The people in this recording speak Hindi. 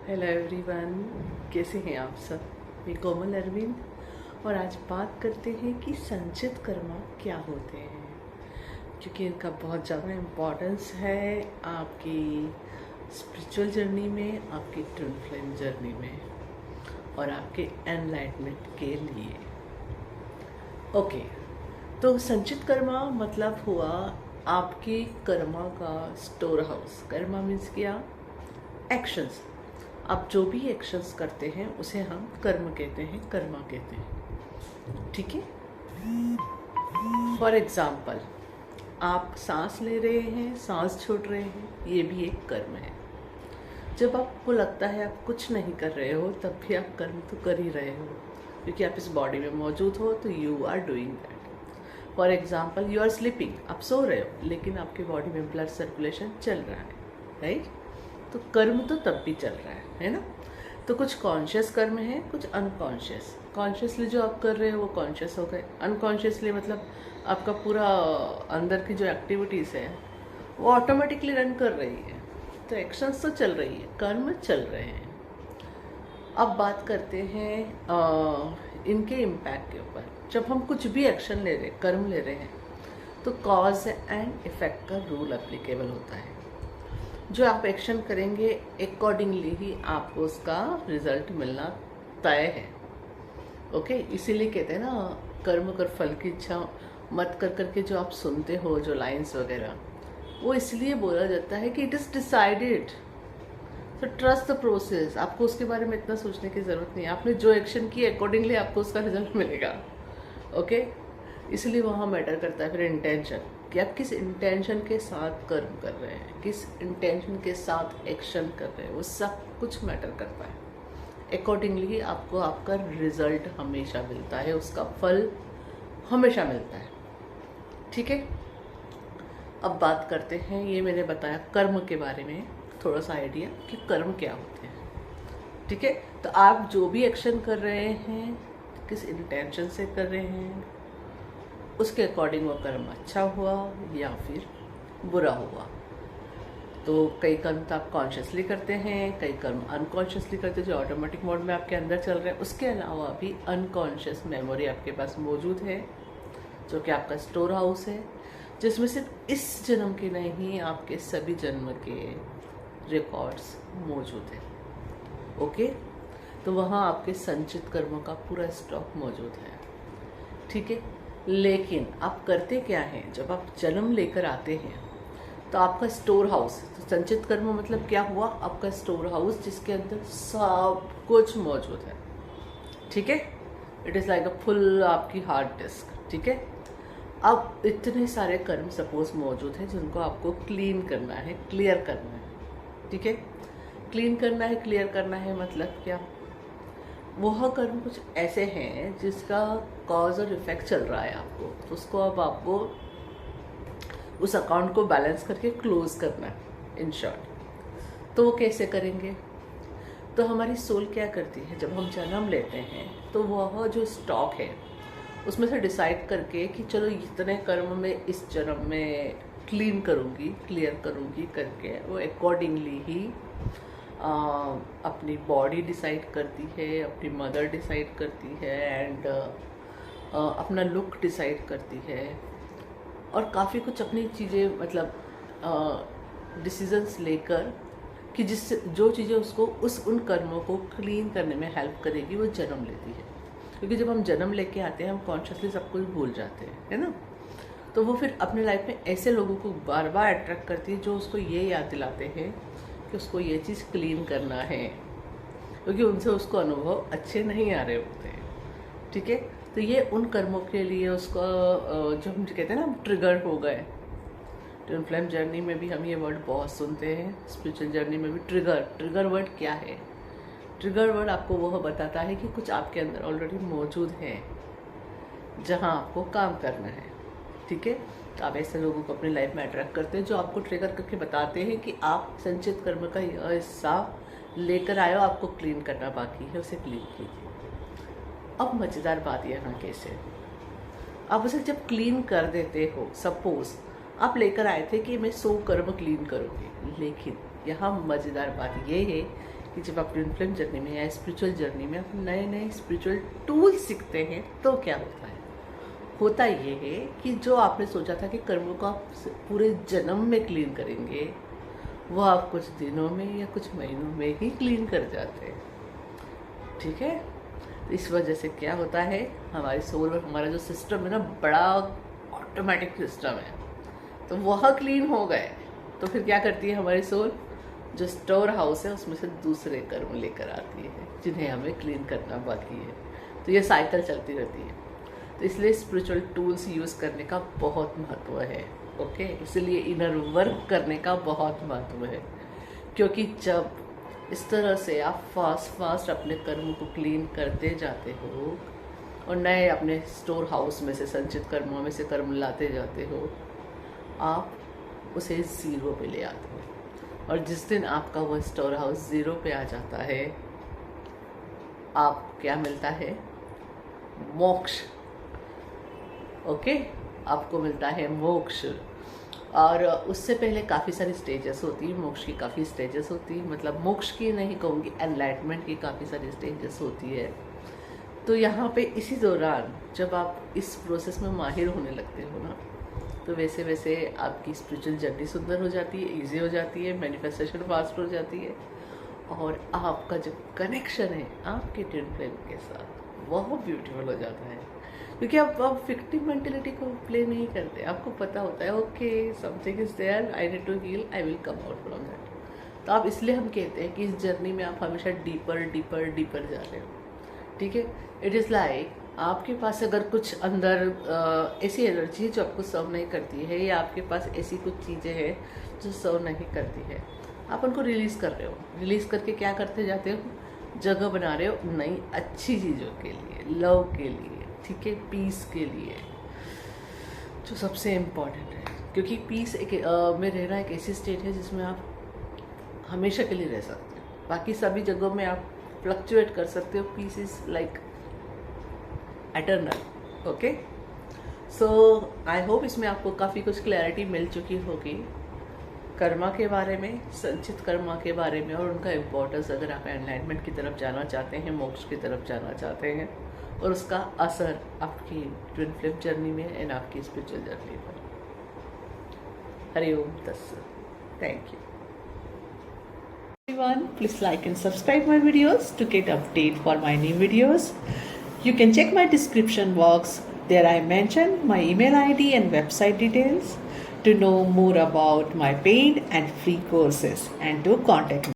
हेलो एवरीवन, कैसे हैं आप सब। मैं कोमल अरविंद और आज बात करते हैं कि संचित कर्म क्या होते हैं, क्योंकि इनका बहुत ज़्यादा इम्पोर्टेंस है आपकी स्पिरिचुअल जर्नी में, आपकी ट्विन फ्लेम जर्नी में और आपके एनलाइटमेंट के लिए। ओके, तो संचित कर्मा मतलब हुआ आपकी कर्मा का स्टोर हाउस। कर्मा मीन्स क्या? एक्शंस। आप जो भी एक्शंस करते हैं उसे हम कर्म कहते हैं, कर्मा कहते हैं। ठीक है। फॉर एग्जाम्पल, आप सांस ले रहे हैं, सांस छोड़ रहे हैं, ये भी एक कर्म है। जब आपको लगता है आप कुछ नहीं कर रहे हो, तब भी आप कर्म तो कर ही रहे हो, क्योंकि आप इस बॉडी में मौजूद हो, तो you are doing that. For example, you are sleeping, आप सो रहे हो लेकिन आपकी बॉडी में ब्लड सर्कुलेशन चल रहा है, राइट। तो कर्म तो तब भी चल रहा है ना। तो कुछ कॉन्शियस कर्म है, कुछ अनकॉन्शियस। कॉन्शियसली जो आप कर रहे हो वो कॉन्शियस हो गए। अनकॉन्शियसली मतलब आपका पूरा अंदर की जो एक्टिविटीज़ है वो ऑटोमेटिकली रन कर रही है। तो एक्शंस तो चल रही है, कर्म चल रहे हैं। अब बात करते हैं इनके इम्पैक्ट के ऊपर। जब हम कुछ भी एक्शन ले रहे, कर्म ले रहे हैं, तो कॉज एंड इफेक्ट का रूल एप्लीकेबल होता है। जो आप एक्शन करेंगे अकॉर्डिंगली ही आपको उसका रिजल्ट मिलना तय है। ओके, इसीलिए कहते हैं ना, कर्म कर फल की इच्छा मत कर करके जो आप सुनते हो, जो लाइंस वगैरह, वो इसलिए बोला जाता है कि इट इज़ डिसाइडेड। तो ट्रस्ट द प्रोसेस। आपको उसके बारे में इतना सोचने की ज़रूरत नहीं है। आपने जो एक्शन किया अकॉर्डिंगली आपको उसका रिजल्ट मिलेगा। ओके, इसलिए वहाँ मैटर करता है फिर इंटेंशन, कि आप किस इंटेंशन के साथ कर्म कर रहे हैं, किस इंटेंशन के साथ एक्शन कर रहे हैं, वो सब कुछ मैटर करता है। अकॉर्डिंगली आपको आपका रिजल्ट हमेशा मिलता है, उसका फल हमेशा मिलता है। ठीक है। अब बात करते हैं, ये मैंने बताया कर्म के बारे में थोड़ा सा आइडिया कि कर्म क्या होते हैं। ठीक है। तो आप जो भी एक्शन कर रहे हैं, किस इंटेंशन से कर रहे हैं, उसके अकॉर्डिंग वो कर्म अच्छा हुआ या फिर बुरा हुआ। तो कई कर्म तो आप कॉन्शियसली करते हैं, कई कर्म अनकॉन्शियसली करते हैं, जो ऑटोमेटिक मोड में आपके अंदर चल रहे हैं। उसके अलावा भी अनकॉन्शियस मेमोरी आपके पास मौजूद है, जो कि आपका स्टोर हाउस है, जिसमें सिर्फ इस जन्म के नहीं, आपके सभी जन्म के रिकॉर्ड्स मौजूद हैं। ओके, तो वहाँ आपके संचित कर्मों का पूरा स्टॉक मौजूद है। ठीक है। लेकिन आप करते क्या हैं, जब आप जन्म लेकर आते हैं तो आपका स्टोर हाउस, तो संचित कर्म मतलब क्या हुआ, आपका स्टोर हाउस जिसके अंदर सब कुछ मौजूद है। ठीक है। It is like a full आपकी हार्ड डिस्क। ठीक है। अब इतने सारे कर्म सपोज मौजूद हैं जिनको आपको क्लीन करना है, क्लियर करना है। ठीक है। क्लीन करना है, क्लियर करना है मतलब क्या? वह कर्म कुछ ऐसे हैं जिसका कॉज और इफेक्ट चल रहा है आपको, तो उसको अब आपको उस अकाउंट को बैलेंस करके क्लोज करना है, इन शॉर्ट। तो वो कैसे करेंगे? तो हमारी सोल क्या करती है, जब हम जन्म लेते हैं तो वह जो स्टॉक है उसमें से डिसाइड करके कि चलो इतने कर्म में इस जन्म में क्लीन करूँगी, क्लियर करूँगी करके, वो अकॉर्डिंगली ही अपनी बॉडी डिसाइड करती है, अपनी मदर डिसाइड करती है, एंड अपना लुक डिसाइड करती है, और काफ़ी कुछ अपनी चीज़ें मतलब डिसीजंस लेकर कि जिससे जो चीज़ें उसको उन कर्मों को क्लीन करने में हेल्प करेगी, वो जन्म लेती है। क्योंकि जब हम जन्म लेके आते हैं हम कॉन्शियसली सब कुछ भूल जाते हैं, है ना। तो वो फिर अपने लाइफ में ऐसे लोगों को बार बार अट्रैक्ट करती है जो उसको ये याद दिलाते हैं कि उसको ये चीज़ क्लीन करना है, क्योंकि उनसे उसको अनुभव अच्छे नहीं आ रहे होते हैं। ठीक है। तो ये उन कर्मों के लिए उसको जो हम कहते हैं ना, ट्रिगर हो गए। ट्विन फ्लेम जर्नी में भी हम ये वर्ड बहुत सुनते हैं, स्पिरिचुअल जर्नी में भी। ट्रिगर वर्ड क्या है? ट्रिगर वर्ड आपको वह बताता है कि कुछ आपके अंदर ऑलरेडी मौजूद है जहाँ आपको काम करना है। ठीक है। तो आप ऐसे लोगों को अपनी लाइफ में अट्रैक्ट करते हैं जो आपको ट्रिगर करके बताते हैं कि आप संचित कर्म का यह हिस्सा लेकर आए हो, आपको क्लीन करना बाकी है, उसे क्लीन कीजिए। अब मज़ेदार बात यहाँ कैसे, आप उसे जब क्लीन कर देते हो, सपोज आप लेकर आए थे कि मैं 100 कर्म क्लीन करूँगी, लेकिन यहाँ मज़ेदार बात ये है कि जब आप ट्विन फ्लेम जर्नी में या स्पिरिचुअल जर्नी में आप नए नए स्पिरिचुअल टूल सीखते हैं तो क्या होता है। होता ये है कि जो आपने सोचा था कि कर्मों को आप पूरे जन्म में क्लीन करेंगे, वो आप कुछ दिनों में या कुछ महीनों में ही क्लीन कर जाते हैं। ठीक है, तो इस वजह से क्या होता है, हमारी सोल और हमारा जो सिस्टम है ना, बड़ा ऑटोमेटिक सिस्टम है, तो वह क्लीन हो गए तो फिर क्या करती है हमारी सोल, जो स्टोर हाउस है उसमें से दूसरे कर्म लेकर आती है जिन्हें हमें क्लीन करना बाकी है। तो ये साइकिल चलती रहती है। तो इसलिए स्पिरिचुअल टूल्स यूज़ करने का बहुत महत्व है। ओके, इसलिए इनर वर्क करने का बहुत महत्व है, क्योंकि जब इस तरह से आप फास्ट अपने कर्म को क्लीन करते जाते हो और नए अपने स्टोर हाउस में से, संचित कर्मों में से कर्म लाते जाते हो, आप उसे ज़ीरो पे ले आते हो। और जिस दिन आपका वो स्टोर हाउस ज़ीरो पे आ जाता है, आप क्या मिलता है, मोक्ष। ओके, आपको मिलता है मोक्ष। और उससे पहले काफ़ी सारी स्टेजेस होती है, मोक्ष की काफ़ी स्टेजेस होती है, मतलब मोक्ष की नहीं कहूँगी, एनलाइटमेंट की काफ़ी सारी स्टेजेस होती है। तो यहाँ पे इसी दौरान जब आप इस प्रोसेस में माहिर होने लगते हो ना, तो वैसे वैसे आपकी स्पिरिचुअल जर्नी सुंदर हो जाती है, ईजी हो जाती है, मैनिफेस्टेशन फास्ट हो जाती है, और आपका जो कनेक्शन है आपके ट्विन फ्लेम के साथ वह ब्यूटीफुल हो जाता है। क्योंकि आप विक्टिम मेंटेलिटी को प्ले नहीं करते, आपको पता होता है okay something is there, I need to heal, I will come out from that. तो आप इसलिए हम कहते हैं कि इस जर्नी में आप हमेशा डीपर डीपर डीपर जा रहे हो। ठीक है, इट इज़ लाइक आपके पास अगर कुछ अंदर ऐसी एनर्जी जो आपको सर्व नहीं करती है, या आपके पास ऐसी कुछ चीज़ें हैं जो सर्व नहीं करती है, आप उनको रिलीज़ कर रहे हो। रिलीज़ करके क्या करते जाते हो, जगह बना रहे हो नई अच्छी चीज़ों के लिए, लव के लिए, ठीक है, पीस के लिए, जो सबसे इम्पॉर्टेंट है। क्योंकि पीस में रहना एक ऐसी स्टेट है जिसमें आप हमेशा के लिए रह सकते हो। बाकी सभी जगहों में आप फ्लक्चुएट कर सकते हो, peace is like eternal. Okay, so I hope इसमें आपको काफ़ी कुछ क्लैरिटी मिल चुकी होगी कर्मा के बारे में, संचित कर्मा के बारे में, और उनका इम्पोर्टेंस अगर आप एनलाइटमेंट की तरफ जाना चाहते हैं, मोक्ष की तरफ जाना चाहते हैं, और उसका असर आपकी ट्विन फ्लेम जर्नी में एंड आपकी स्पिरिचुअल जर्नी पर। हरिओम तत्सत। Thank you everyone. Please like and subscribe my videos to get update for my new videos. You can check my description box. There I mention my email ID and website details to know more about my paid and free courses and to contact me.